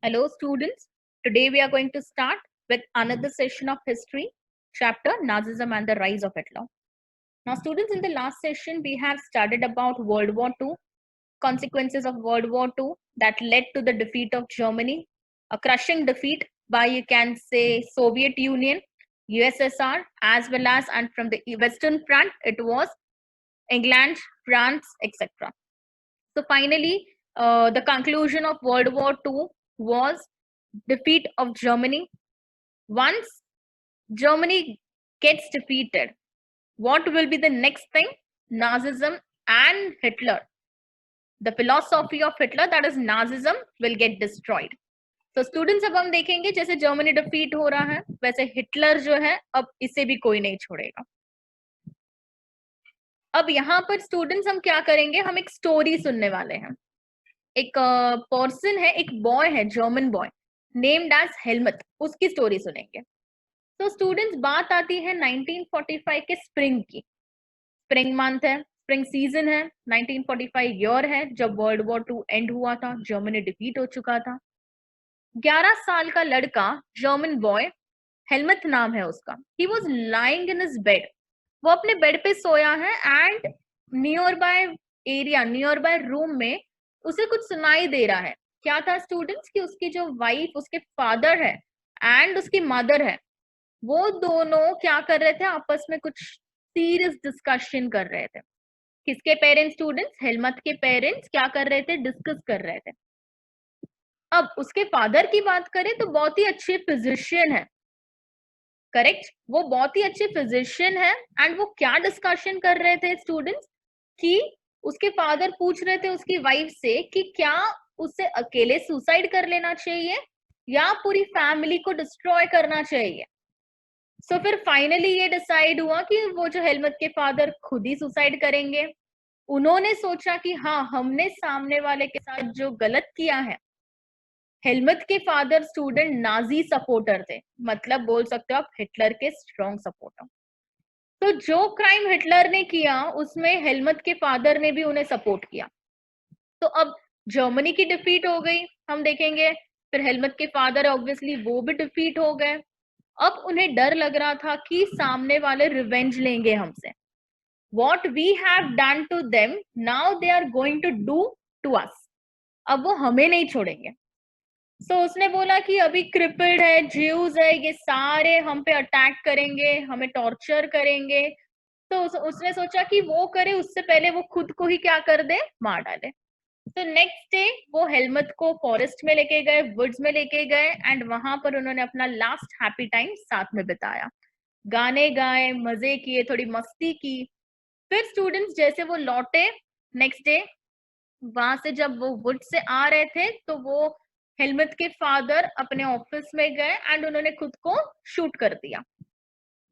Hello students, today we are going to start with another session of history, chapter Nazism and the Rise of Hitler. Now students, in the last session we have studied about World War II, consequences of World War II that led to the defeat of Germany, a crushing defeat by, you can say, Soviet Union, USSR, as well as, and from the Western Front it was England, France, etc. So finally, the conclusion of World War II was defeat of Germany. Once Germany gets defeated, what will be the next thing? Nazism and Hitler. The philosophy of Hitler, that is Nazism, will get destroyed. So students, अब हम देखेंगे जैसे Germany defeat हो रहा है वैसे Hitler जो है अब इसे भी कोई नहीं छोड़ेगा. अब यहाँ पर स्टूडेंट्स हम क्या करेंगे, हम एक स्टोरी सुनने वाले हैं. एक पर्सन है, एक बॉय है, जर्मन बॉय नेम्ड एज हेलमत, उसकी स्टोरी सुनेंगे. तो स्टूडेंट्स, बात आती है 1945 के स्प्रिंग की. स्प्रिंग मंथ है, स्प्रिंग सीजन है, 1945 ईयर है जब वर्ल्ड वॉर 2 एंड हुआ था, जर्मनी डिफीट हो चुका था. 11 साल का लड़का, जर्मन बॉय, हेलमत नाम है उसका. He was lying in his bed. वो अपने बेड पे सोया है and near by area, near by room में उसे कुछ सुनाई दे रहा है. क्या था स्टूडेंट्स कि उसकी जो वाइफ, उसके फादर है एंड उसकी मदर है, वो दोनों क्या कर रहे थे, आपस में कुछ सीरियस डिस्कशन कर रहे थे. किसके पेरेंट्स स्टूडेंट्स? हेलमत के पेरेंट्स क्या कर रहे थे, डिस्कस कर रहे थे. अब उसके फादर की बात करें तो बहुत ही अच्छे फिजिशियन है. करेक्ट, वो बहुत ही अच्छे फिजिशियन है. एंड वो क्या डिस्कशन कर रहे थे स्टूडेंट्स कि उसके फादर पूछ रहे थे उसकी वाइफ से कि क्या उसे अकेले सुसाइड कर लेना चाहिए या पूरी फैमिली को डिस्ट्रॉय करना चाहिए. सो फिर फाइनली ये डिसाइड हुआ कि वो जो हेलमत के फादर खुद ही सुसाइड करेंगे. उन्होंने सोचा कि हाँ, हमने सामने वाले के साथ जो गलत किया है. हेलमत के फादर स्टूडेंट नाजी सपोर्टर थे, मतलब बोल सकते हो आप हिटलर के स्ट्रॉन्ग सपोर्टर. तो जो क्राइम हिटलर ने किया उसमें हेलमत के फादर ने भी उन्हें सपोर्ट किया. तो अब जर्मनी की डिफीट हो गई, हम देखेंगे. फिर हेलमत के फादर ऑब्वियसली वो भी डिफीट हो गए. अब उन्हें डर लग रहा था कि सामने वाले रिवेंज लेंगे हमसे. What we have done to them, now they are going to do to us. अब वो हमें नहीं छोड़ेंगे. So उसने बोला कि अभी क्रिपल्ड है, ज्यूज है, ये सारे हम पे अटैक करेंगे, हमें टॉर्चर करेंगे. तो उसने सोचा कि वो करे उससे पहले वो खुद को ही क्या कर दे, मार डाले. तो नेक्स्ट डे वो हेलमत को फॉरेस्ट में लेके गए, वुड्स में लेके गए एंड वहां पर उन्होंने अपना लास्ट हैप्पी टाइम साथ में बिताया. गाने गाए, मजे किए, थोड़ी मस्ती की. फिर स्टूडेंट्स जैसे वो लौटे नेक्स्ट डे, वहां से जब वो वुड से आ रहे थे तो वो हेलमत के फादर अपने ऑफिस में गए एंड उन्होंने खुद को शूट कर दिया.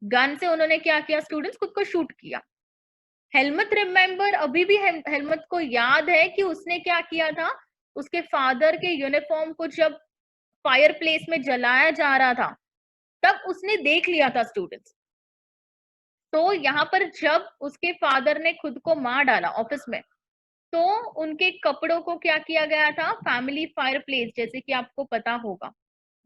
गन से उन्होंने क्या किया स्टूडेंट्स, खुद को शूट किया. हेलमत रिमेंबर, अभी भी हेलमत को याद है कि उसने क्या किया था. उसके फादर के यूनिफॉर्म को जब फायर प्लेस में जलाया जा रहा था तब उसने देख लिया था स्टूडेंट्स. तो यहाँ पर जब उसके फादर ने खुद को मार डाला ऑफिस में, तो उनके कपड़ों को क्या किया गया था, फैमिली फायर प्लेस, जैसे कि आपको पता होगा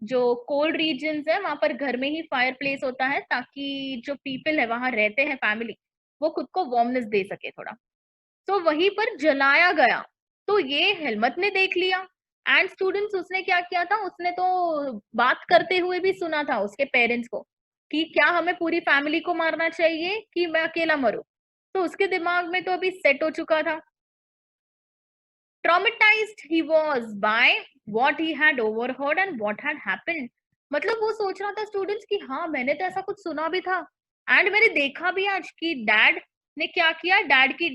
जो कोल्ड रीजन्स है वहां पर घर में ही फायर प्लेस होता है ताकि जो पीपल है वहां रहते हैं, फैमिली, वो खुद को वार्मनेस दे सके थोड़ा. तो वहीं पर जलाया गया. तो ये हेलमत ने देख लिया एंड स्टूडेंट्स उसने क्या किया था, उसने तो बात करते हुए भी सुना था उसके पेरेंट्स को कि क्या हमें पूरी फैमिली को मारना चाहिए कि मैं अकेला मरूं. तो उसके दिमाग में तो अभी सेट हो चुका था. Traumatized he was by what he had overheard and what had happened. मतलब वो सोच रहा था स्टूडेंट्स कि हाँ, मैंने तो ऐसा कुछ सुना भी था एंड मैंने देखा भी आज कि डैड ने क्या किया, डैड की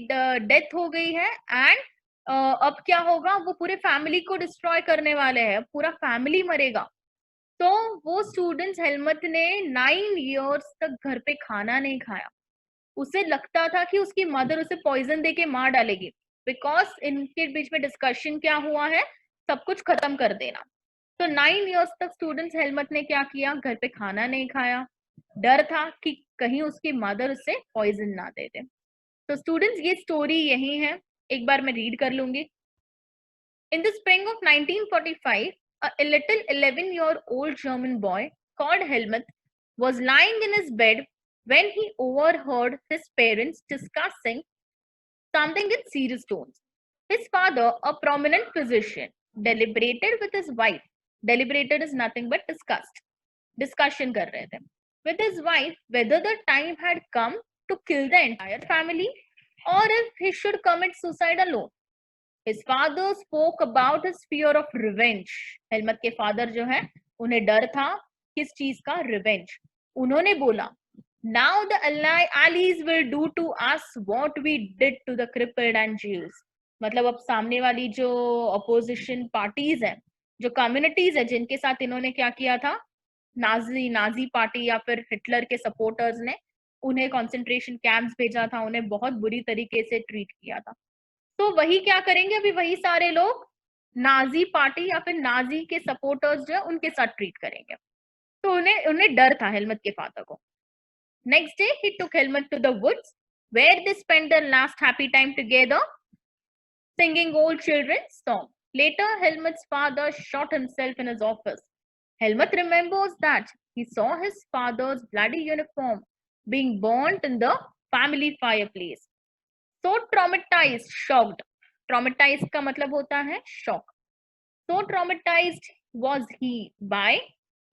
डेथ हो गई है एंड अब क्या होगा, वो पूरे फैमिली को डिस्ट्रॉय करने वाले हैं, पूरा फैमिली मरेगा. तो वो स्टूडेंट्स, हेलमत ने 9 इयर्स तक घर पे खाना नहीं खाया. उसे लगता था कि उसकी मदर उसे पॉइजन देके मार डालेगी, बिकॉज इनके बीच में डिस्कशन क्या हुआ है, सब कुछ खत्म कर देना. तो 9 इयर्स तक स्टूडेंट्स, हेलमत ने क्या किया, घर पे खाना नहीं खाया. डर था कि कहीं उसकी मदर उसे पॉइजन ना दे दे. तो स्टूडेंट्स ये स्टोरी यही है, एक बार मैं रीड कर लूंगी. In the spring of 1945 A little 11-year-old German boy called Helmut was lying in his bed when he overheard his parents discussing something in serious tones. His father, a prominent physician, deliberated with his wife. Deliberated is nothing but discussed. Discussion कर रहे थे with his wife whether the time had come to kill the entire family or if he should commit suicide alone. His father spoke about his fear of revenge. हेलमत के father जो है उन्हें डर था किस चीज का? रिवेंज. उन्होंने बोला now the allies will do to us what we did to the crippled and Jews. मतलब अब सामने वाली जो अपोजिशन पार्टीज हैं, जो कम्युनिटीज है जिनके साथ इन्होंने क्या किया था, नाजी पार्टी या फिर हिटलर के सपोर्टर्स ने उन्हें कॉन्सेंट्रेशन कैंप्स भेजा था, उन्हें बहुत बुरी तरीके से ट्रीट किया था. तो वही क्या करेंगे, अभी वही सारे लोग नाजी पार्टी या फिर नाजी के सपोर्टर्स जो है उनके साथ ट्रीट करेंगे. तो उन्हें डर था हेलमत के फादर को. Next day, he took Helmut to the woods, where they spent their last happy time together, singing old children's songs. Later, Helmut's father shot himself in his office. Helmut remembers that he saw his father's bloody uniform being burnt in the family fireplace. So traumatized, shocked. Traumatized का मतलब होता है shock. So traumatized was he by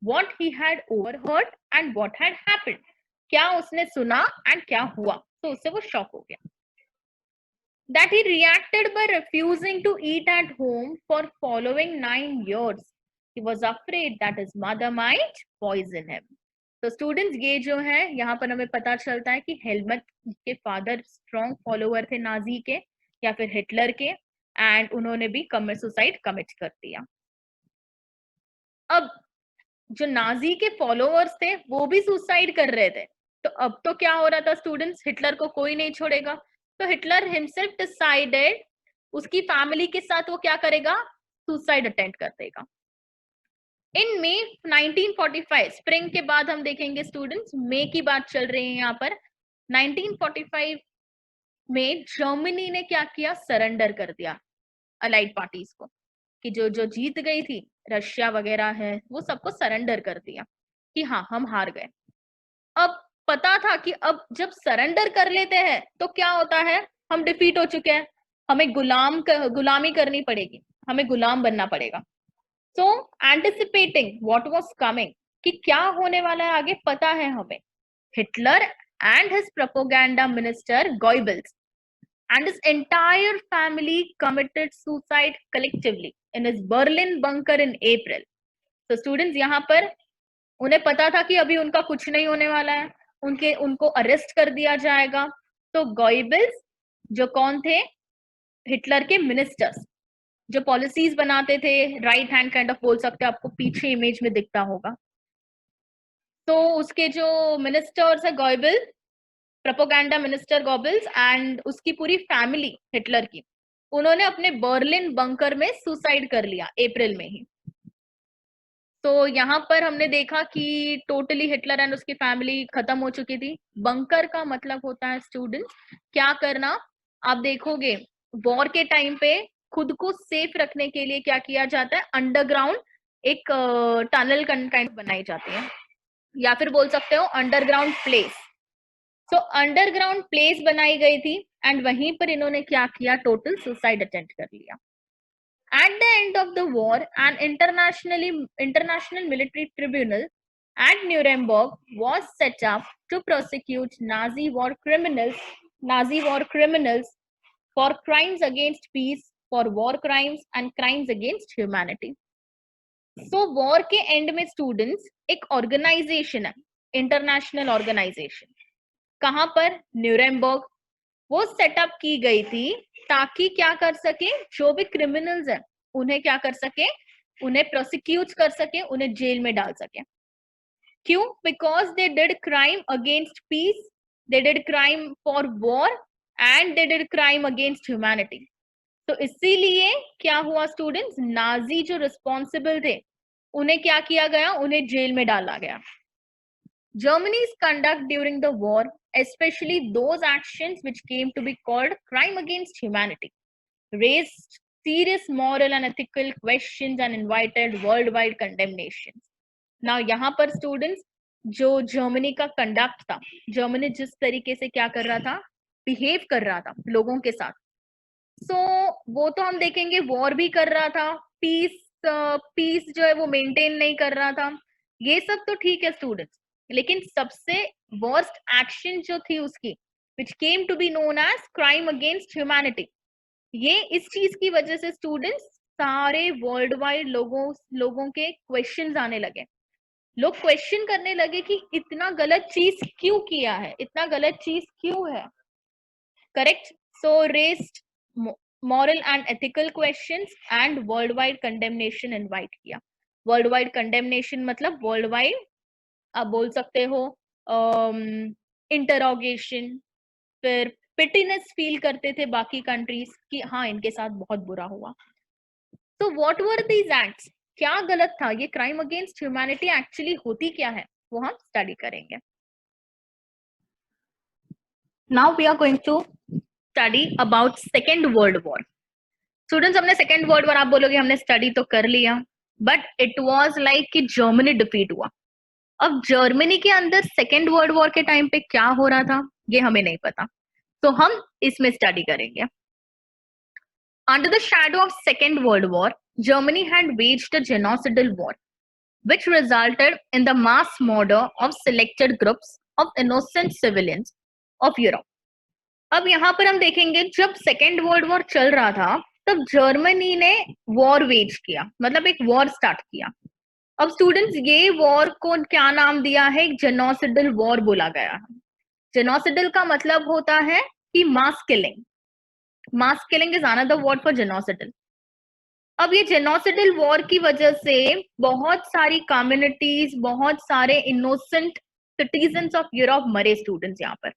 what he had overheard and what had happened. क्या उसने सुना and क्या हुआ, तो उससे वो शॉक हो गया. That he reacted by refusing to eat at home for following 9 years. He was afraid that his mother might poison him. तो स्टूडेंट्स ये जो है यहाँ पर हमें पता चलता है कि हेलमत के फादर स्ट्रॉन्ग फॉलोअर थे नाजी के या फिर हिटलर के, एंड उन्होंने भी सुसाइड कमिट कर दिया. अब जो नाजी के फॉलोअर्स थे वो भी सुसाइड कर रहे थे. तो अब तो क्या हो रहा था स्टूडेंट्स, हिटलर को कोई नहीं छोड़ेगा. तो हिटलर हिमसेल्फ डिसाइडेड उसकी फैमिली के साथ वो क्या करेगा, सुसाइड अटेम्प्ट कर देगा. इन मई 1945, स्प्रिंग के बाद हम देखेंगे स्टूडेंट्स, मई की बात चल रही है यहाँ पर. 1945 में जर्मनी ने क्या किया, सरेंडर कर दिया अलाइड पार्टीज को, कि जो जो जीत गई थी रशिया वगैरह है वो सबको सरेंडर कर दिया कि हाँ हम हार गए. अब पता था कि अब जब सरेंडर कर लेते हैं तो क्या होता है, हम डिफीट हो चुके हैं, हमें गुलामी करनी पड़ेगी, हमें गुलाम बनना पड़ेगा. So anticipating what was coming, कि क्या होने वाला है आगे पता है हमें, Hitler and his propaganda minister Goebbels and his entire family committed suicide collectively in his Berlin bunker in April. So students, यहाँ पर उन्हें पता था कि अभी उनका कुछ नहीं होने वाला है, उनको अरेस्ट कर दिया जाएगा. तो गॉइबल्स जो कौन थे, हिटलर के मिनिस्टर्स, जो पॉलिसीज बनाते थे, राइट हैंड काइंड ऑफ बोल सकते हैं, आपको पीछे इमेज में दिखता होगा. तो उसके जो मिनिस्टर्स है गॉइबल्स, प्रोपेगेंडा मिनिस्टर गॉबल्स एंड उसकी पूरी फैमिली हिटलर की, उन्होंने अपने बर्लिन बंकर में सुसाइड कर लिया अप्रैल में ही. तो यहाँ पर हमने देखा कि टोटली हिटलर एंड उसकी फैमिली खत्म हो चुकी थी. बंकर का मतलब होता है स्टूडेंट्स क्या करना, आप देखोगे वॉर के टाइम पे खुद को सेफ रखने के लिए क्या किया जाता है, अंडरग्राउंड एक टनल काइंड बनाई जाती है, या फिर बोल सकते हो अंडरग्राउंड प्लेस. सो अंडरग्राउंड प्लेस बनाई गई थी एंड वहीं पर इन्होंने क्या किया, टोटल सुसाइड अटेम्प्ट कर लिया. At the end of the war, an international military tribunal at Nuremberg was set up to prosecute Nazi war criminals for crimes against peace, for war crimes and crimes against humanity. So war के end में students एक organization है, international organization, कहाँ पर, Nuremberg, वो setup की गई थी ताकि क्या कर सके, जो भी क्रिमिनल्स हैं उन्हें क्या कर सके, उन्हें प्रोसिक्यूट कर सके, उन्हें जेल में डाल सके. क्यों? Because they did crime against peace, they did crime for war and they did crime against humanity. तो इसीलिए क्या हुआ स्टूडेंट्स, नाजी जो रिस्पॉन्सिबल थे उन्हें क्या किया गया, उन्हें जेल में डाला गया. Germany's conduct during the war, especially those actions which came to be called crime against humanity, raised serious moral and ethical questions and invited worldwide condemnation. Now यहाँ पर स्टूडेंट्स जो जर्मनी का कंडक्ट था, Germany जिस तरीके से क्या कर रहा था, बिहेव कर रहा था लोगों के साथ, सो वो तो हम देखेंगे, वॉर भी कर रहा था, पीस जो है वो मेंटेन नहीं कर रहा था, ये सब तो ठीक है स्टूडेंट्स, लेकिन सबसे वर्स्ट एक्शन जो थी उसकी, which came to be known as crime against humanity, ये इस चीज की वजह से स्टूडेंट्स सारे वर्ल्ड वाइड लोगों के क्वेश्चंस आने लगे, लोग क्वेश्चन करने लगे कि इतना गलत चीज क्यों किया है, इतना गलत चीज क्यों है, correct. So raised moral and ethical questions and world wide condemnation invite किया. वर्ल्ड वाइड कंडेमनेशन मतलब वर्ल्ड वाइड आप बोल सकते हो इंटरोगेशन, फिर पिटीनेस फील करते थे बाकी कंट्रीज कि हाँ इनके साथ बहुत बुरा हुआ. तो व्हाट वर दीज एक्ट्स, क्या गलत था, ये क्राइम अगेंस्ट ह्यूमैनिटी एक्चुअली होती क्या है, वो हम स्टडी करेंगे. Now we are going to study about second world war. Students हमने सेकेंड वर्ल्ड वॉर, आप बोलोगे हमने स्टडी तो कर लिया, बट इट वाज लाइक कि जर्मनी डिफीट हुआ. अब जर्मनी के अंदर सेकेंड वर्ल्ड वॉर के टाइम पे क्या हो रहा था ये हमें नहीं पता, तो हम इसमें स्टडी करेंगे. Under the shadow of Second World War, Germany had waged a genocidal war, which resulted in the mass murder of selected groups of innocent civilians of Europe. अब यहाँ पर हम देखेंगे जब सेकेंड वर्ल्ड वॉर चल रहा था तब जर्मनी ने वॉर वेज किया, मतलब एक वॉर स्टार्ट किया. अब स्टूडेंट्स ये वॉर को क्या नाम दिया है, जेनोसिडल वॉर बोला गया है. जेनोसिडल का मतलब होता है कि mass killing. Mass killing is another word for genocidal. अब ये जेनोसिडल वॉर की वजह से बहुत सारी कम्युनिटीज, बहुत सारे इनोसेंट सिटीजन्स ऑफ यूरोप मरे स्टूडेंट्स यहाँ पर.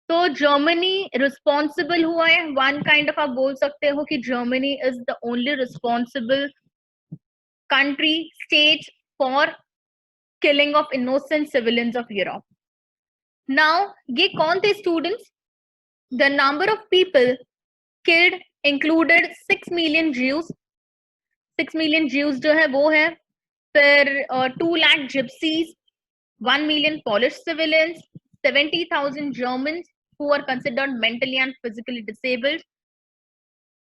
तो जर्मनी रिस्पॉन्सिबल हुआ है, वन काइंड ऑफ आप बोल सकते हो कि Germany is the only responsible country, state for killing of innocent civilians of Europe. Now, ये कौन थे students? The number of people killed included 6 million Jews. 6 million Jews जो है वो है, फिर 2 lakh gypsies, 1 million Polish civilians, 70,000 Germans who were considered mentally and physically disabled,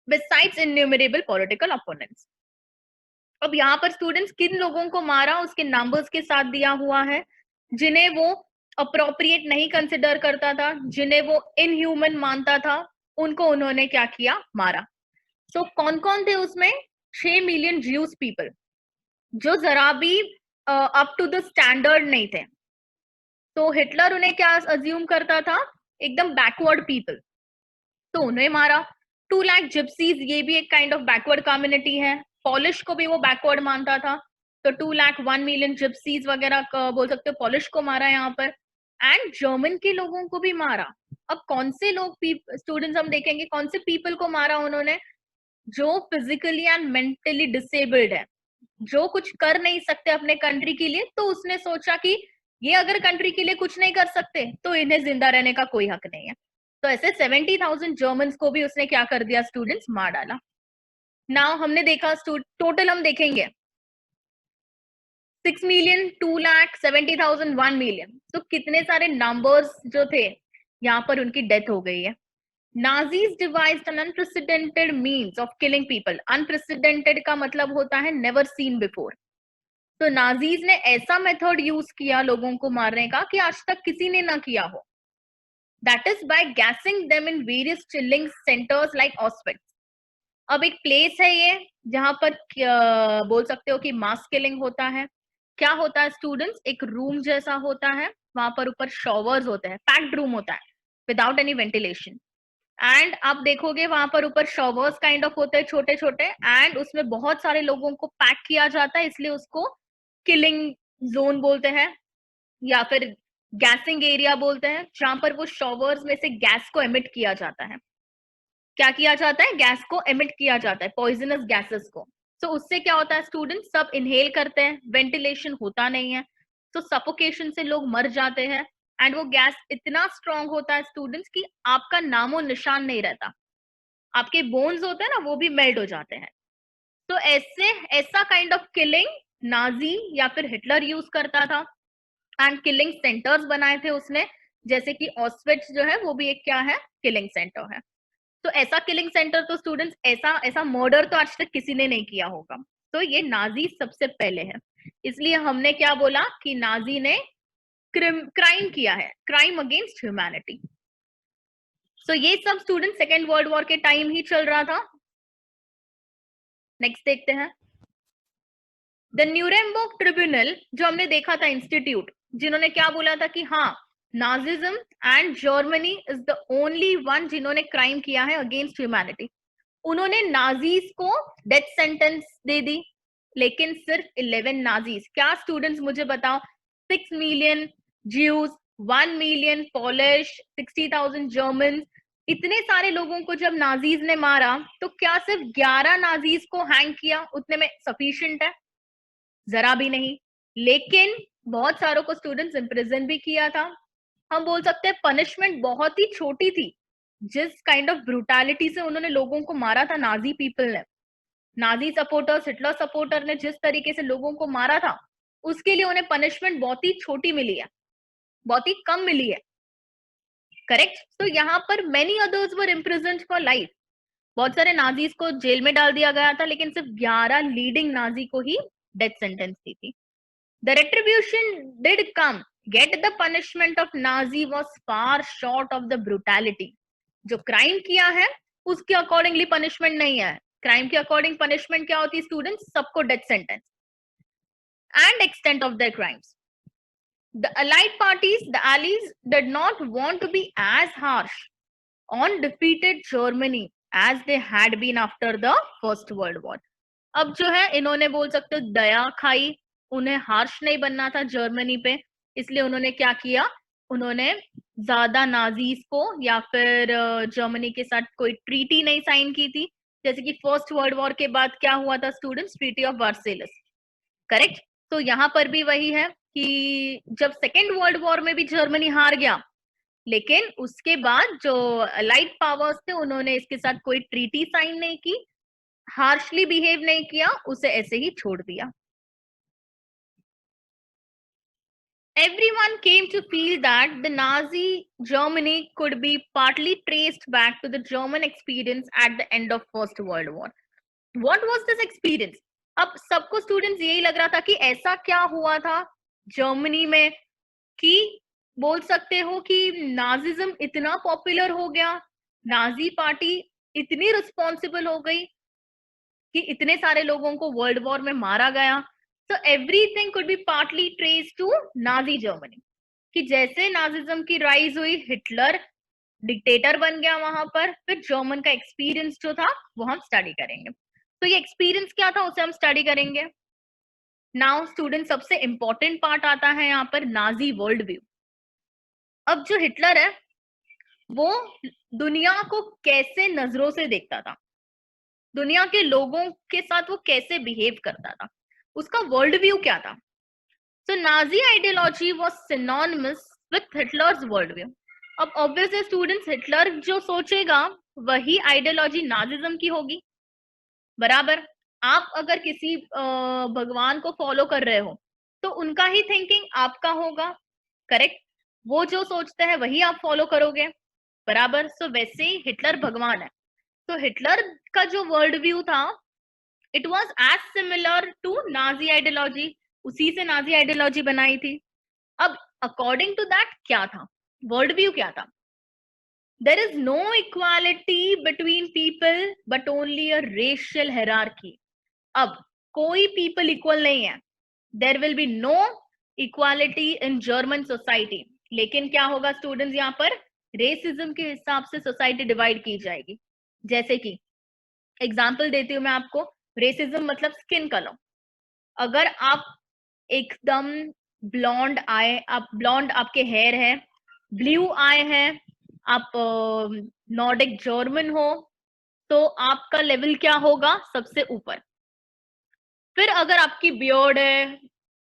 besides innumerable political opponents. अब यहाँ पर स्टूडेंट्स किन लोगों को मारा उसके नंबर्स के साथ दिया हुआ है, जिन्हें वो अप्रोप्रिएट नहीं कंसिडर करता था, जिन्हें वो इनह्यूमन मानता था, उनको उन्होंने क्या किया, मारा. सो कौन कौन थे उसमें? 6 मिलियन ज्यूज पीपल जो जरा भी अप टू द स्टैंडर्ड नहीं थे. तो हिटलर उन्हें क्या अज्यूम करता था, एकदम बैकवर्ड पीपल, तो उन्हें मारा. 2 लाख जिप्सीज, ये भी एक काइंड ऑफ बैकवर्ड कम्युनिटी है, पॉलिश को भी वो बैकवर्ड मानता था, तो 2 लाख 1 मिलियन जिप्सीज वगैरह बोल सकते हो, पॉलिश को मारा यहाँ पर, एंड जर्मन के लोगों को भी मारा. अब कौन से लोग स्टूडेंट्स हम देखेंगे कौन से पीपल को मारा उन्होंने, जो फिजिकली एंड मेंटली डिसेबल्ड है, जो कुछ कर नहीं सकते अपने कंट्री के लिए, तो उसने सोचा कि ये अगर कंट्री के लिए कुछ नहीं कर सकते तो इन्हें जिंदा रहने का कोई हक नहीं है. तो ऐसे 70,000 जर्मन्स को भी उसने क्या कर दिया स्टूडेंट्स, मार डाला. नाउ हमने देखा टोटल हम देखेंगे 6 मिलियन, 2 लाख, 70,000, 1 मिलियन, तो कितने सारे नंबर्स जो थे यहाँ पर उनकी डेथ हो गई है. Nazis devised an unprecedented means of killing people. Unprecedented का मतलब होता है नेवर सीन बिफोर. तो नाजीज ने ऐसा मेथड यूज किया लोगों को मारने का कि आज तक किसी ने ना किया हो. That is by gassing them in various chilling centres like Auschwitz. अब एक प्लेस है ये जहां पर बोल सकते हो कि मास किलिंग होता है. क्या होता है स्टूडेंट्स, एक रूम जैसा होता है, वहां पर ऊपर शॉवर्स होते हैं, पैक्ड रूम होता है विदाउट एनी वेंटिलेशन, एंड आप देखोगे वहां पर ऊपर शॉवर्स काइंड ऑफ होते हैं छोटे छोटे, एंड उसमें बहुत सारे लोगों को पैक किया जाता है, इसलिए उसको किलिंग जोन बोलते हैं या फिर गैसिंग एरिया बोलते हैं, जहां पर वो शॉवर्स में से गैस को एमिट किया जाता है. क्या किया जाता है, गैस को एमिट किया जाता है, पॉइजनस गैसेस को. तो उससे क्या होता है स्टूडेंट, सब इनहेल करते हैं, वेंटिलेशन होता नहीं है, तो सफोकेशन से लोग मर जाते हैं, एंड वो गैस इतना स्ट्रांग होता है स्टूडेंट्स कि आपका नामो निशान नहीं रहता. आपके बोन्स होते हैं ना वो भी मेल्ट हो जाते हैं। तो ऐसा काइंड ऑफ किलिंग नाजी या फिर हिटलर यूज करता था, एंड किलिंग सेंटर्स बनाए थे उसने, जैसे कि ऑस्विट्स जो है वो भी एक क्या है, किलिंग सेंटर है। तो ऐसा किलिंग सेंटर तो स्टूडेंट्स, ऐसा ऐसा मर्डर तो आज तक किसी ने नहीं किया होगा। तो ये नाजी सबसे पहले है, इसलिए हमने क्या बोला कि नाजी ने क्राइम किया है, क्राइम अगेंस्ट ह्यूमैनिटी। सो ये सब स्टूडेंट सेकेंड वर्ल्ड वॉर के टाइम ही चल रहा था। नेक्स्ट देखते हैं, द न्यूरेमबर्ग ट्रिब्यूनल, जो हमने देखा था इंस्टीट्यूट, जिन्होंने क्या बोला था कि हाँ, Nazism and Germany is the only one जिन्होंने क्राइम किया है अगेंस्ट ह्यूमैनिटी। उन्होंने नाजीज को डेथ सेंटेंस दे दी, लेकिन सिर्फ 11 नाजीज। क्या स्टूडेंट्स मुझे बताओ, 6 million Jews, 1 million Polish, 60,000 German, इतने सारे लोगों को जब नाजीज ने मारा, तो क्या सिर्फ 11 नाजीज को हैंग किया उतने में सफिशिएंट है? जरा भी नहीं। लेकिन बहुत सारों को स्टूडेंट्स इम्प्रिजन भी किया था। हम बोल सकते हैं पनिशमेंट बहुत ही छोटी थी, जिस काइंड ऑफ ब्रूटैलिटी से उन्होंने लोगों को मारा था, नाजी पीपल ने, नाजी सपोर्टर्स, हिटलर सपोर्टर ने जिस तरीके से लोगों को मारा था, उसके लिए उन्हें पनिशमेंट बहुत ही छोटी मिली है, बहुत ही कम मिली है। करेक्ट। तो यहाँ पर many others were imprisoned for life. बहुत सारे नाजीज को जेल में डाल दिया गया था, लेकिन सिर्फ 11 लीडिंग नाजी को ही डेथ सेंटेंस दी थी। The retribution did come, yet the punishment of Nazi was far short of the brutality. जो क्राइम किया है उसके अकॉर्डिंगली पनिशमेंट नहीं है। क्राइम के अकॉर्डिंग पनिशमेंट क्या होती है स्टूडेंट्स? सबको death sentence. And extent of their crimes, the allied parties, the allies did not want to be as harsh on defeated Germany as they had been after the First World War. अब जो है इन्होंने बोल सकते दया खाई, उन्हें harsh नहीं बनना था जर्मनी पे, इसलिए उन्होंने क्या किया, उन्होंने ज्यादा नाजीज को या फिर जर्मनी के साथ कोई ट्रीटी नहीं साइन की थी। जैसे कि फर्स्ट वर्ल्ड वॉर के बाद क्या हुआ था students? Treaty of Versailles. Correct. तो यहाँ पर भी वही है कि जब सेकेंड वर्ल्ड वॉर में भी जर्मनी हार गया, लेकिन उसके बाद जो अलाइड पावर्स थे उन्होंने इसके साथ कोई ट्रीटी साइन नहीं की, हार्शली बिहेव नहीं किया, उसे ऐसे ही छोड़ दिया। Everyone came to feel that the Nazi Germany could be partly traced back to the German experience at the end of First World War. What was this experience? अब सबको स्टूडेंट्स यही लग रहा था कि ऐसा क्या हुआ था जर्मनी में कि बोल सकते हो कि नाजिज्म इतना पॉपुलर हो गया, नाजी पार्टी इतनी रिस्पॉन्सिबल हो गई कि इतने सारे लोगों को वर्ल्ड वॉर में मारा गया। So everything could be partly traced to Nazi Germany, कि जैसे नाजिज्म की राइज हुई, हिटलर डिक्टेटर बन गया वहां पर, फिर जर्मन का एक्सपीरियंस जो था वो हम स्टडी करेंगे। तो ये एक्सपीरियंस क्या था उसे हम स्टडी करेंगे। नाउ स्टूडेंट, सबसे इंपॉर्टेंट पार्ट आता है यहाँ पर, नाजी वर्ल्ड व्यू। अब जो हिटलर है वो दुनिया को कैसे नजरों से देखता था, दुनिया के लोगों के साथ वो कैसे बिहेव करता था, उसका वर्ल्ड व्यू क्या था। So Nazi ideology was synonymous with Hitler's world view. अब ऑब्वियसली स्टूडेंट्स, हिटलर जो सोचेगा वही आइडियोलॉजी नाजिज्म की होगी, बराबर। आप अगर किसी भगवान को फॉलो कर रहे हो तो उनका ही थिंकिंग आपका होगा, करेक्ट। वो जो सोचते हैं वही आप फॉलो करोगे, बराबर। सो वैसे ही हिटलर भगवान है। तो हिटलर का जो वर्ल्ड व्यू था, it was as similar to Nazi ideology, उसी से नाजी आइडियोलॉजी बनाई थी। अब अकॉर्डिंग टू दैट क्या था, वर्ल्ड व्यू क्या था? There is no equality between people but only a racial hierarchy. अब कोई पीपल इक्वल नहीं है, there will be no equality in German society. लेकिन क्या होगा स्टूडेंट्स, यहाँ पर रेसिज्म के हिसाब से सोसाइटी डिवाइड की जाएगी। जैसे कि एग्जाम्पल देती हूँ मैं आपको, रेसिज्म मतलब स्किन कलर। अगर आप एकदम ब्लॉन्ड आए, आप ब्लॉन्ड आपके हेयर है, ब्लू आई है, आप नॉर्डिक जर्मन हो, तो आपका लेवल क्या होगा? सबसे ऊपर। फिर अगर आपकी बियर्ड है,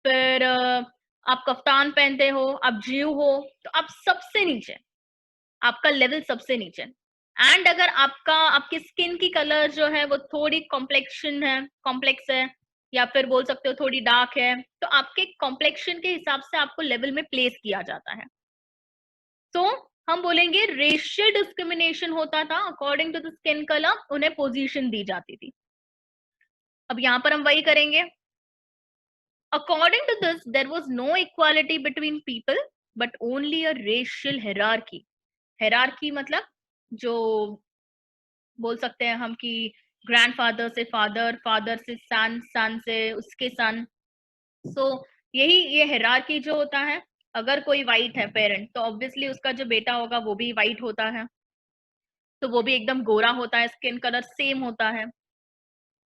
फिर आप कफ्तान पहनते हो, आप जीव हो, तो आप सबसे नीचे, आपका लेवल सबसे नीचे। एंड अगर आपकी स्किन की कलर जो है वो थोड़ी कॉम्प्लेक्स है, या फिर बोल सकते हो थोड़ी डार्क है, तो आपके कॉम्प्लेक्शन के हिसाब से आपको लेवल में प्लेस किया जाता है। तो हम बोलेंगे रेशियल डिस्क्रिमिनेशन होता था, according to the skin colour उन्हें पोजीशन दी जाती थी। अब यहाँ पर हम वही करेंगे। According to this there was no equality between people but only a racial hierarchy. Hierarchy मतलब जो बोल सकते हैं हम कि ग्रैंडफादर से फादर, फादर से सन, सन से उसके सन। सो यही ये हायरार्की जो होता है, अगर कोई वाइट है पेरेंट, तो ऑब्वियसली उसका जो बेटा होगा वो भी वाइट होता है, तो वो भी एकदम गोरा होता है, स्किन कलर सेम होता है।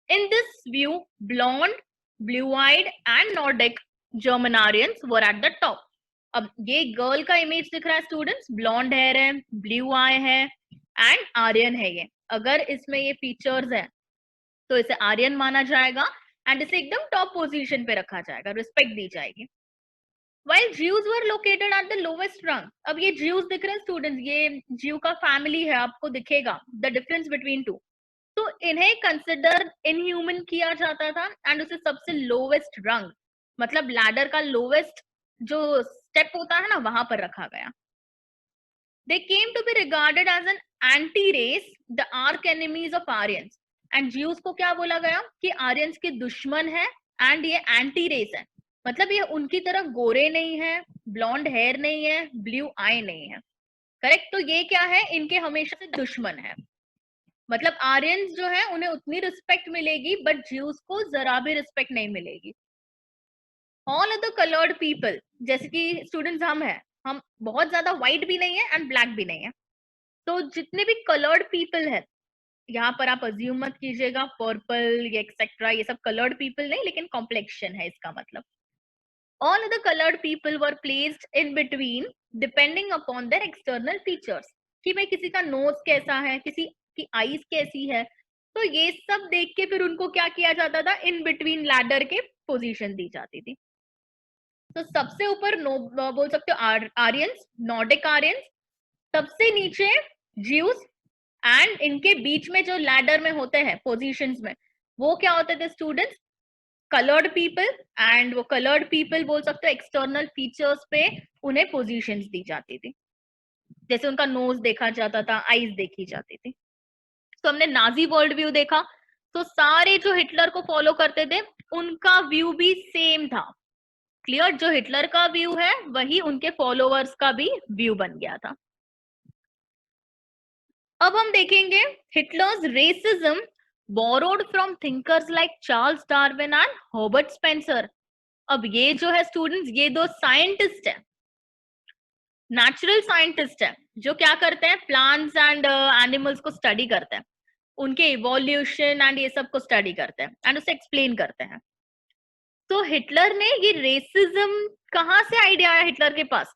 In this view blonde, blue eyed and Nordic German Aryans were at the top. अब ये गर्ल का इमेज दिख रहा है स्टूडेंट्स, ब्लॉन्ड हेयर है, ब्लू आई है एंड आर्यन है ये। अगर इसमें ये फीचर्स है तो इसे आर्यन माना जाएगा एंड इसे एकदम टॉप पोजीशन पे रखा जाएगा, रिस्पेक्ट दी जाएगी। While Jews were located at the lowest rung, अब ये Jews दिख रहे हैं स्टूडेंट्स, ये Jew का फैमिली है, आपको दिखेगा द डिफरेंस बिटवीन टू। तो इन्हें कंसिडर इनह्यूमन किया जाता था एंड उसे सबसे लोवेस्ट रंग, मतलब लैडर का लोवेस्ट जो स्टेप होता है ना, वहां पर रखा गया। They came to be regarded as an anti-race, the arch enemies of Aryans. And Jews को क्या बोला गया कि आर्यंस के दुश्मन है एंड ये एंटी रेस है, मतलब ये उनकी तरह गोरे नहीं है, ब्लॉन्ड हेयर नहीं है, ब्लू आई नहीं है। करेक्ट, तो ये क्या है, इनके हमेशा से दुश्मन है। मतलब आर्यंस जो है उन्हें उतनी रिस्पेक्ट मिलेगी बट ज्यूज को जरा भी रिस्पेक्ट नहीं मिलेगी। ऑल अदर कलर्ड पीपल, जैसे कि स्टूडेंट्स हम बहुत ज्यादा व्हाइट भी नहीं है एंड ब्लैक भी नहीं है, तो जितने भी कलर्ड पीपल है, यहाँ पर आप अज्यूम मत कीजिएगा पर्पल ये एक्सेट्रा, ये सब कलर्ड पीपल नहीं, लेकिन कॉम्प्लेक्शन है इसका मतलब। All other coloured people were placed in between depending upon their external features, कि भाई किसी का नोज कैसा है, किसी की आईज कैसी है, तो ये सब देख के फिर उनको क्या किया जाता था, इन बिटवीन लैडर के पोजीशन दी जाती थी। तो सबसे ऊपर बोल सकते हो आर्यंस, नॉर्डिक आर्यंस, सबसे नीचे ज्यूज, एंड इनके बीच में जो लैडर में होते हैं पोजीशंस में, वो क्या होते थे स्टूडेंट्स, कलर्ड पीपल। एंड वो कलर्ड पीपल बोल सकते हो एक्सटर्नल फीचर्स पे उन्हें पोजीशंस दी जाती थी, जैसे उनका नोज देखा जाता था, आईज देखी जाती थी। तो हमने नाजी वर्ल्ड व्यू देखा, तो सारे जो हिटलर को फॉलो करते थे उनका व्यू भी सेम था। क्लियर, जो हिटलर का व्यू है वही उनके फॉलोअर्स का भी व्यू बन गया था। अब हम देखेंगे Hitler's racism borrowed from thinkers like Charles Darwin and Herbert Spencer. अब ये जो है स्टूडेंट्स, ये दो साइंटिस्ट है, नेचुरल साइंटिस्ट है, जो क्या करते हैं, प्लांट्स एंड एनिमल्स को स्टडी करते हैं, उनके इवोल्यूशन एंड ये सब को स्टडी करते हैं एंड उसे एक्सप्लेन करते हैं। तो हिटलर ने ये रेसिज्म कहाँ से आइडिया आया हिटलर के पास,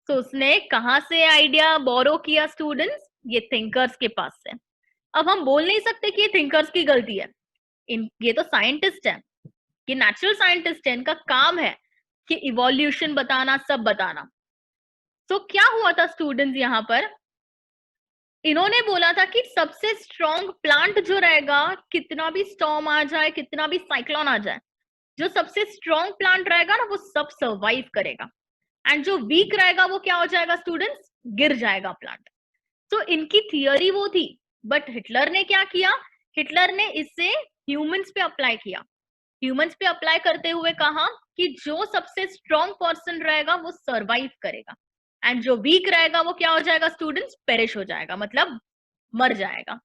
तो उसने कहाँ से आइडिया बोरो किया स्टूडेंट्स, ये थिंकर्स के पास से। अब हम बोल नहीं सकते कि ये थिंकर्स की गलती है, ये तो साइंटिस्ट है, ये नेचुरल साइंटिस्ट है, इनका काम है कि इवोल्यूशन बताना, सब बताना। तो क्या हुआ था स्टूडेंट्स, यहाँ पर इन्होंने बोला था कि सबसे स्ट्रॉन्ग प्लांट जो रहेगा, कितना भी स्टॉर्म आ जाए, कितना भी साइक्लोन आ जाए, जो सबसे स्ट्रॉन्ग प्लांट रहेगा ना वो सब सर्वाइव करेगा, एंड जो वीक रहेगा वो क्या हो जाएगा स्टूडेंट्स, गिर जाएगा प्लांट। तो इनकी थियरी वो थी, बट हिटलर ने क्या किया, हिटलर ने इसे ह्यूमंस पे अप्लाई किया। ह्यूमंस पे अप्लाई करते हुए कहा कि जो सबसे स्ट्रॉन्ग पर्सन रहेगा वो सर्वाइव करेगा, एंड जो वीक रहेगा वो क्या हो जाएगा स्टूडेंट्स, पेरिश हो जाएगा, मतलब मर जाएगा।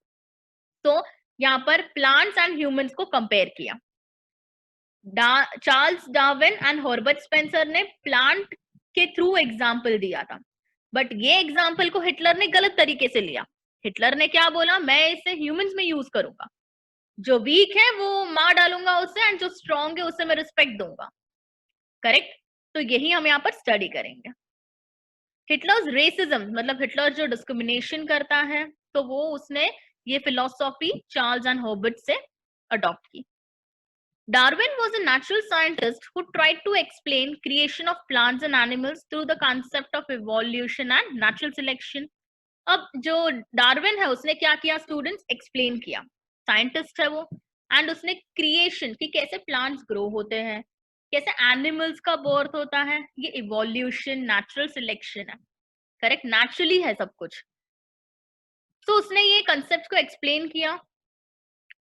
तो यहाँ पर प्लांट्स एंड ह्यूमंस को कंपेयर किया। चार्ल्स डार्विन एंड हॉर्बर्ट स्पेंसर ने प्लांट के थ्रू एग्जाम्पल दिया था, बट ये एग्जाम्पल को हिटलर ने गलत तरीके से लिया। हिटलर ने क्या बोला, मैं इसे ह्यूमंस में यूज करूंगा, जो वीक है वो मार डालूंगा उसे, एंड जो स्ट्रॉन्ग है उसे मैं रिस्पेक्ट दूंगा। करेक्ट, तो यही हम यहाँ पर स्टडी करेंगे। हिटलर्स रेसिज्म, मतलब हिटलर जो डिस्क्रिमिनेशन करता है, तो वो उसने ये फिलोसॉफी चार्ल्स एंड हर्बर्ट से अडॉप्ट की। Darwin was a natural scientist who tried to explain creation of plants and animals through the concept of evolution and natural selection. अब जो डार्विन है उसने क्या किया स्टूडेंट्स, एक्सप्लेन किया, साइंटिस्ट है वो, एंड उसने क्रिएशन की कैसे प्लांट्स ग्रो होते हैं, कैसे एनिमल्स का बर्थ होता है, ये इवोल्यूशन नेचुरल सिलेक्शन है, करेक्ट, नेचुरली है सब कुछ। तो उसने ये कंसेप्ट को एक्सप्लेन किया।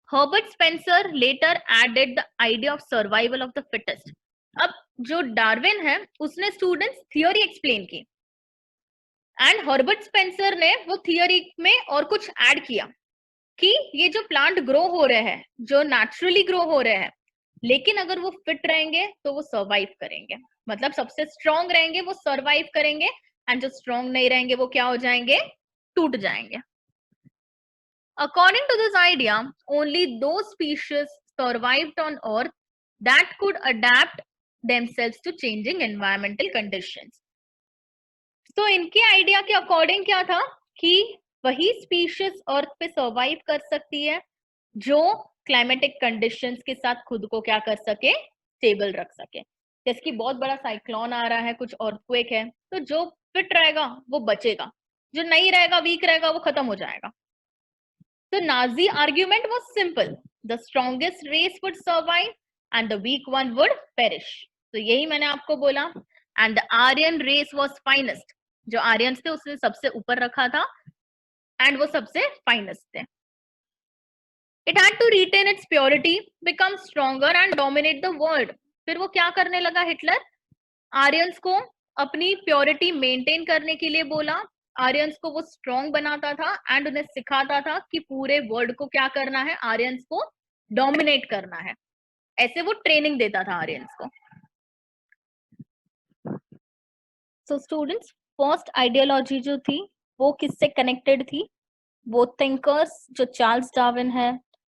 Herbert Spencer later added the idea of survival of the fittest. अब जो डार्विन है उसने स्टूडेंट्स थियोरी एक्सप्लेन की, एंड हर्बर्ट स्पेंसर ने वो थियोरी में और कुछ ऐड किया कि ये जो प्लांट ग्रो हो रहे हैं, जो नेचुरली ग्रो हो रहे हैं, लेकिन अगर वो फिट रहेंगे तो वो सर्वाइव करेंगे, मतलब सबसे स्ट्रॉन्ग रहेंगे वो सर्वाइव करेंगे, एंड जो स्ट्रॉन्ग नहीं रहेंगे वो क्या हो जाएंगे, टूट जाएंगे। According to this idea, only those species survived on Earth that could adapt themselves to changing environmental conditions. तो इनके आइडिया के अकॉर्डिंग क्या था कि वही स्पीशीज अर्थ पे सर्वाइव कर सकती है जो क्लाइमेटिक कंडीशंस के साथ खुद को क्या कर सके, स्टेबल रख सके। जैसे कि बहुत बड़ा साइक्लोन आ रहा है, कुछ अर्थक्वेक है, तो जो फिट रहेगा वो बचेगा, जो नहीं रहेगा, वीक रहेगा, वो खत्म हो जाएगा। तो Nazi argument was simple, the strongest race would survive and the weak one would perish. तो यही मैंने आपको बोला, and the Aryan race was finest, जो आर्यंस थे उसने सबसे ऊपर रखा था, एंड वो सबसे फाइनेस्ट थे। It had to retain its purity, become stronger and dominate the world. फिर वो क्या करने लगा हिटलर, आर्यंस को अपनी प्योरिटी मेंटेन करने के लिए बोला, आर्यंस को वो स्ट्रॉन्ग बनाता था एंड उन्हें सिखाता था कि पूरे वर्ल्ड को क्या करना है, आर्यंस को डोमिनेट करना है। ऐसे वो ट्रेनिंग देता था आर्यंस को। सो स्टूडेंट्स, फर्स्ट आइडियोलॉजी जो थी वो किससे कनेक्टेड थी, वो थिंकर्स जो चार्ल्स डार्विन है,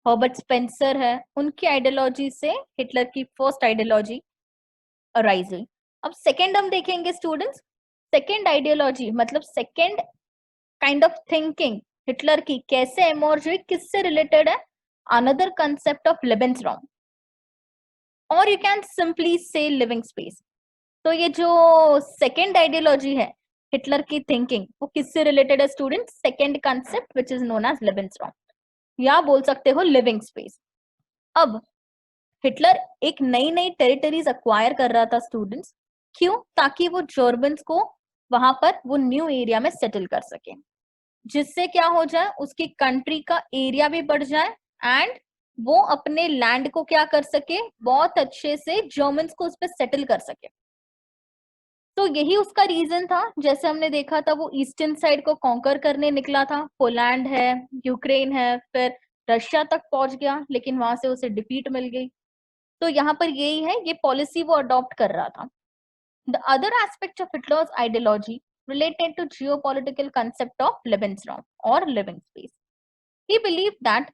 हर्बर्ट स्पेंसर है, उनकी आइडियोलॉजी से हिटलर की फर्स्ट आइडियोलॉजी अराइज हुई। अब सेकेंड हम देखेंगे स्टूडेंट्स, सेकेंड आइडियोलॉजी मतलब second kind of thinking Hitler की कैसे इमर्ज हुई, किससे रिलेटेड है, अनदर कंसेप्ट ऑफ लेबेंसराउम, और you can simply say living space. तो ये जो सेकेंड आइडियोलॉजी है हिटलर की थिंकिंग, वो किससे रिलेटेड है student, second concept which is known as lebensraum, या बोल सकते हो लिविंग स्पेस। अब हिटलर एक नई नई टेरिटरीज अक्वायर कर रहा था स्टूडेंट्स, क्यों, ताकि वो जर्मन्स को वहां पर वो न्यू एरिया में सेटल कर सके, जिससे क्या हो जाए, उसकी कंट्री का एरिया भी बढ़ जाए एंड वो अपने लैंड को क्या कर सके, बहुत अच्छे से जर्मन्स को उस पर सेटल कर सके। तो यही उसका रीजन था, जैसे हमने देखा था वो ईस्टर्न साइड को कॉन्कर करने निकला था, पोलैंड है, यूक्रेन है, फिर रशिया तक पहुंच गया, लेकिन वहां से उसे डिफीट मिल गई। तो यहाँ पर यही है, ये पॉलिसी वो अडॉप्ट कर रहा था। The other aspect of Hitler's ideology related to geopolitical concept of Lebensraum or living space. He believed that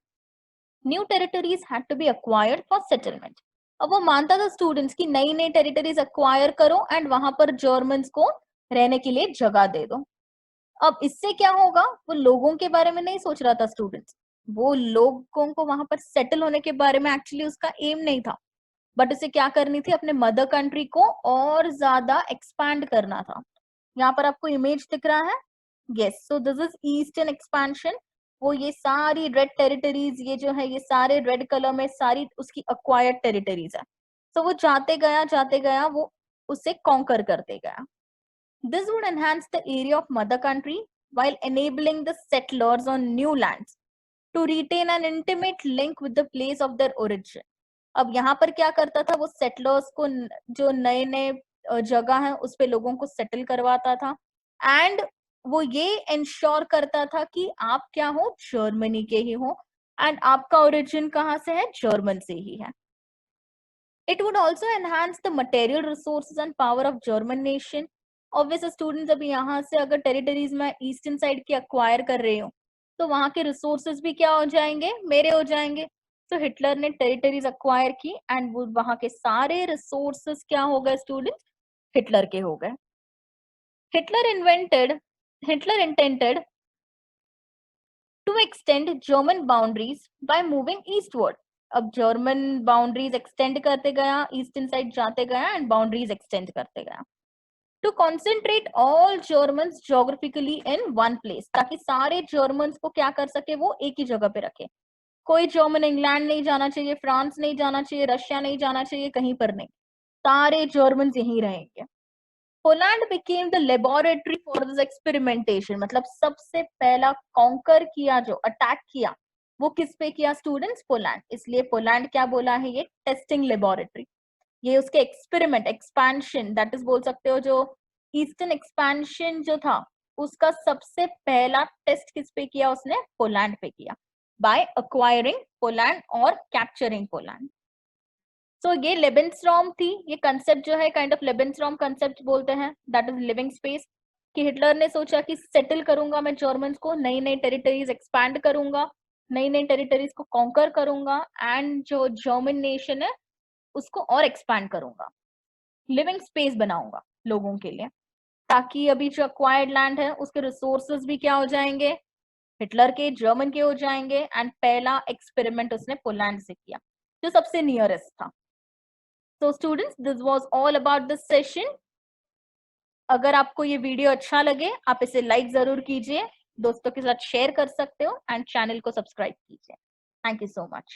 new territories had to be acquired for settlement. अब वो मानता था स्टूडेंट्स की नई नई टेरिटरीज अक्वायर करो एंड वहां पर जर्मन्स को रहने के लिए जगह दे दो। अब इससे क्या होगा, वो लोगों के बारे में नहीं सोच रहा था स्टूडेंट्स, वो लोगों को वहां पर सेटल होने के बारे में एक्चुअली उसका एम नहीं था, बट उसे क्या करनी थी, अपने मदर कंट्री को और ज्यादा एक्सपैंड करना था। यहाँ पर आपको इमेज दिख रहा है, yes, so this is eastern expansion. वो ये सारी रेड टेरिटरीज, ये जो है ये सारे रेड कलर में सारी उसकी अक्वायर्ड टेरिटरीज है। तो वो जाते गया वो उसे कॉन्कर करते गया। This would enhance the area of mother country while enabling the settlers on new lands to retain an intimate link with the place of their origin. अब यहाँ पर क्या करता था, वो सेटलर्स को जो नए नए जगह है उस पे लोगों को सेटल करवाता था, एंड वो ये इंश्योर करता था कि आप क्या हो, जर्मनी के ही हो, एंड आपका ओरिजिन कहाँ से है, जर्मन से ही है। It would also enhance the material resources and power of German nation. Obvious students, अभी यहाँ से अगर टेरिटरीज में ईस्टर्न साइड की अक्वायर कर रही हूँ तो वहां के रिसोर्सेज भी क्या हो जाएंगे, मेरे हो जाएंगे। तो हिटलर ने टेरिटरीज अक्वायर की एंड वो वहां के सारे रिसोर्सेज क्या हो गए स्टूडेंट्स, हिटलर के हो गए। Hitler intended to extend German boundaries by moving eastward. अब जर्मन बाउंड्रीज एक्सटेंड करते गया, ईस्टर्न साइड जाते गया एंड बाउंड्रीज एक्सटेंड करते गया। To concentrate all Germans geographically in one place, ताकि सारे जर्मन्स को क्या कर सके, वो एक ही जगह पे रखे। कोई जर्मन इंग्लैंड नहीं जाना चाहिए, फ्रांस नहीं जाना चाहिए, रशिया नहीं जाना चाहिए, कहीं पर नहीं, सारे जर्मन्स यहीं रहेंगे। Poland became the laboratory for this experimentation, मतलब सबसे पहला कॉन्कर किया, जो अटैक किया, वो किस पे किया स्टूडेंट्स? पोलैंड। इसलिए पोलैंड क्या बोला है, ये टेस्टिंग लेबोरेटरी। ये उसके एक्सपेरिमेंट, एक्सपेंशन, दैट इज बोल सकते हो, जो ईस्टर्न एक्सपेंशन जो था, उसका सबसे पहला टेस्ट किस पे किया उसने? पोलैंड पे किया, बाय अक्वायरिंग पोलैंड और कैप्चरिंग पोलैंड। सो ये लेबेनस्ट्रॉम थी, ये कंसेप्ट जो है काइंड ऑफ लेबेनस्ट्रॉम कंसेप्ट बोलते हैं, दैट इज लिविंग स्पेस। कि हिटलर ने सोचा कि सेटल करूंगा मैं जर्मन्स को, नई नई टेरिटरीज एक्सपैंड करूंगा, नई नई टेरिटरीज को कॉन्कर करूंगा, एंड जो जर्मन नेशन है उसको और एक्सपैंड करूंगा, लिविंग स्पेस बनाऊंगा लोगों के लिए, ताकि अभी जो अक्वायर्ड लैंड है उसके रिसोर्सेज भी क्या हो जाएंगे, हिटलर के, जर्मन के हो जाएंगे। एंड पहला एक्सपेरिमेंट उसने पोलैंड से किया, जो सबसे नियरेस्ट था। तो students, this was all about this session. अगर आपको ये वीडियो अच्छा लगे, आप इसे लाइक जरूर कीजिए, दोस्तों के साथ शेयर कर सकते हो, एंड चैनल को सब्सक्राइब कीजिए। Thank you so much.